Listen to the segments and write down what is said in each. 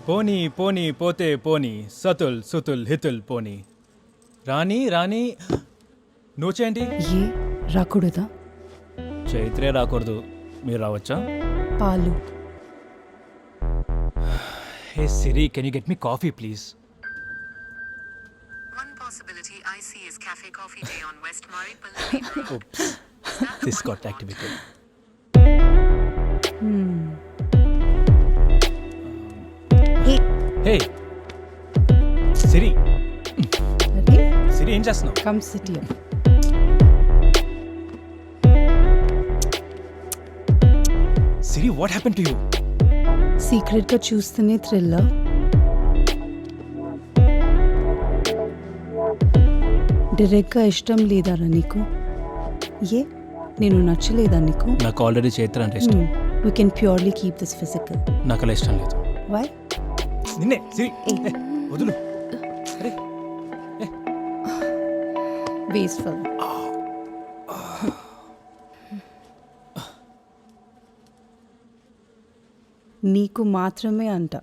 పోనీ పోనీ పోతే పోనీ సతుల్ సుతుల్ హితుల్ పోనీ. రాణి రాణి నువ్వు చేయండి. ఏ రాకూడదా? చైత్రే రాకూడదు, మీరు రావచ్చా? పాలు. Hey Siri, can you get me coffee please? One possibility I see is Cafe Coffee Day on West Maripalli Road. Oops, this got activated. హే సిరి, అరే సిరి ఏం చేస్తున్నావు? Cum city. Siri, what happen to you? సీక్రెట్గా చూస్తేనే thriller. డైరెక్ట్గా ఇష్టం లేదారా నీకు? ఏ నేను నచ్చలేదా నీకు? నాకు ఆల్రెడీ చైత్ర అంటే ఇష్టం. We can purely keep this physical. నాకు అలా ఇష్టం లేదు. వై? నిన్నే సిరి, ఏ, వదులు. అరే వేస్ట్ఫుల్. నీకు మాత్రమే అంట.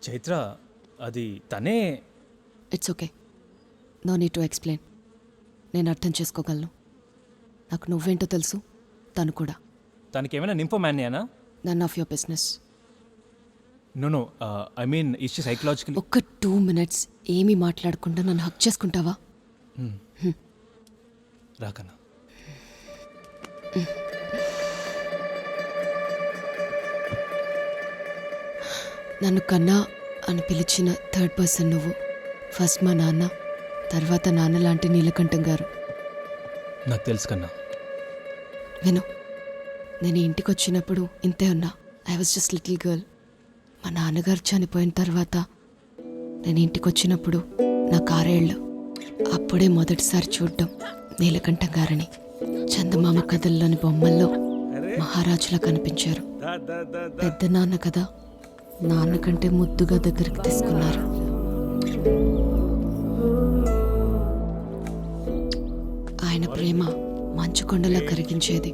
చైత్ర, అది తనే. It's okay, no need to explain. నేను అర్థం చేసుకోగలను. నాకు నువ్వేంటో తెలుసు, తను కూడా. తనకేమైనా నింఫోమానియానా? None of your business. No I mean is she psychological? ఒక్క 2 minutes ఏమీ మాట్లాడకుండా నన్ను హక్ చేసుకుంటావా? రాకన్నా. నన్ను కన్నా అని పిలిచిన థర్డ్ పర్సన్ నువ్వు. ఫస్ట్ మా నాన్న, తర్వాత నాన్న లాంటి నీలకంఠం గారు. నాకు తెలుసు కన్నా. విను, నేను ఇంటికి వచ్చినప్పుడు ఇంతే ఉన్నా. I was just little girl. మా నాన్నగారు చనిపోయిన తర్వాత నేను ఇంటికి వచ్చినప్పుడు నాకు 6 ఏళ్ళు. అప్పుడే మొదటిసారి చూడడం నీలకంఠం గారని. చందమామ కథల్లోని బొమ్మల్లో మహారాజులా కనిపించారు. పెద్ద నాన్న కదా, నాన్న కంటే ముద్దుగా దగ్గరికి తీసుకున్నారు. ఆయన ప్రేమ మంచు కొండలా కరిగించేది.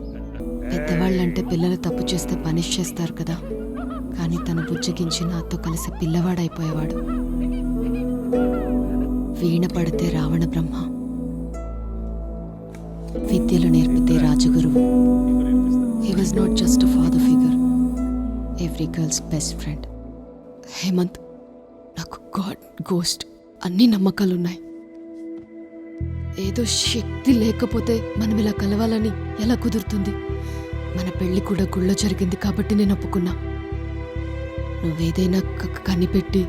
పెద్దవాళ్ళంటే పిల్లలు తప్పు చేస్తే పనిష్ చేస్తారు కదా, కానీ తను బుజ్జగించి నాతో కలిసి పిల్లవాడైపోయేవాడు. వీణ పడితే రావణ బ్రహ్మ, విద్యలు నేర్పితే రాజగురువు. He was not just a father figure, every girl's best friend. Hemanth, నాకు గాడ్, గోస్ట్ అన్ని నమ్మకాలున్నాయి. ఏదో శక్తి లేకపోతే మనం ఇలా కలవాలని ఎలా కుదురుతుంది? మన పెళ్లి కూడా గుళ్ళో జరిగింది కాబట్టి నేను ఒప్పుకున్నా. నువ్వేదైనా కనిపెట్టి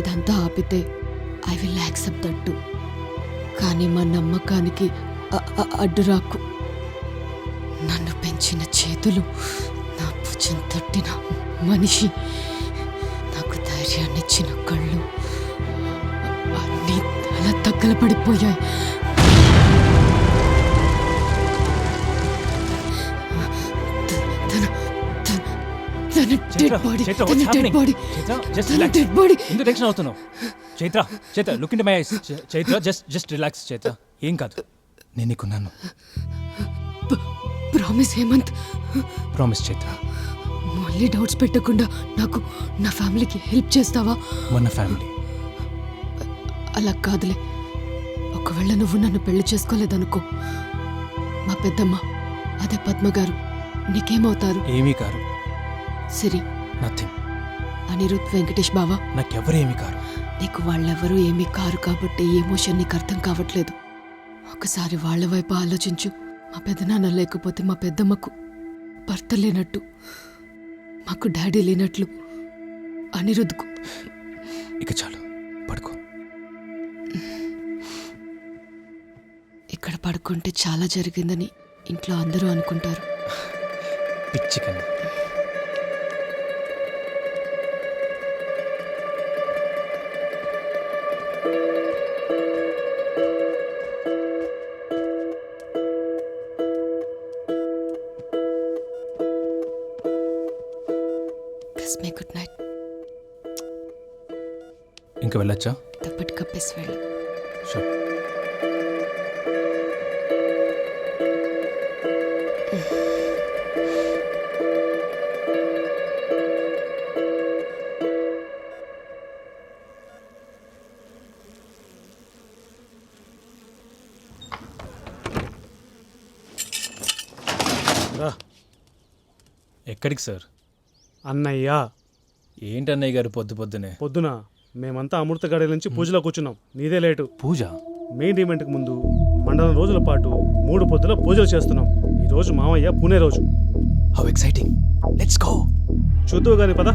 ఇదంతా ఆపితే I will accept that to. కానీ మా నమ్మకానికి అడ్డు రాకు. నన్ను పెంచిన చేతులు, నా భుజం తట్టిన మనిషి, నాకు ధైర్యాన్ని ఇచ్చిన కళ్ళు అన్నీ అలా తగ్గలపడిపోయాయి. Chaitra, look into my eyes. Chaitra, just relax. Chaitra, ఏం కాదు, నేను నీకున్నాను. ప్రామిస్ హేమంత్. ప్రామిస్ చైత్ర. మళ్ళీ డౌట్స్ పెట్టకుండా నాకు నా ఫ్యామిలీకి హెల్ప్ చేస్తావా? మన ఫ్యామిలీ అలా కాదులే. ఒకవేళ నువ్వు నన్ను పెళ్లి చేసుకోలేదనుకో, మా పెద్దమ్మ, అదే పద్మ గారు నీకేమవుతారు? ఏమీ కారు. సిరి, నథింగ్. అనిరుద్, వెంకటేష్ బావా, నాకెవరు ఏమీ కారు. నీకు వాళ్ళెవరూ ఏమీ కారు కాబట్టి ఈ ఎమోషన్ నీకు అర్థం కావట్లేదు. ఒకసారి వాళ్ళ వైపు ఆలోచించు. మా పెద్దనాన్న లేకపోతే మా పెద్దమ్మకు భర్త లేనట్టు, మాకు డాడీ లేనట్లు. అనిరుద్కు ఇక చాలు, పడుకో. ఇక్కడ పడుకుంటే చాలా జరిగిందని ఇంట్లో అందరూ అనుకుంటారు. పిచ్చి కన్నా. Good night. ఇంకా వెళ్ళొచ్చా? దుప్పటి కప్పేసి వెళ్ళు. షూర్. ఎక్కడికి సార్? అన్నయ్య ఏంటి అన్నయ్య గారు పొద్దు పొద్దునే? పొద్దున మేమంతా అమృత గడి నుంచి పూజలో కూర్చున్నాం. నీదే లేటు. పూజ? మెయిన్ ఈవెంట్కి ముందు మండలం రోజుల పాటు 3 పొద్దుల పూజలు చేస్తున్నాం. ఈ రోజు మామయ్య పునే రోజు. How exciting, let's go. చూద్దువు గాని పద.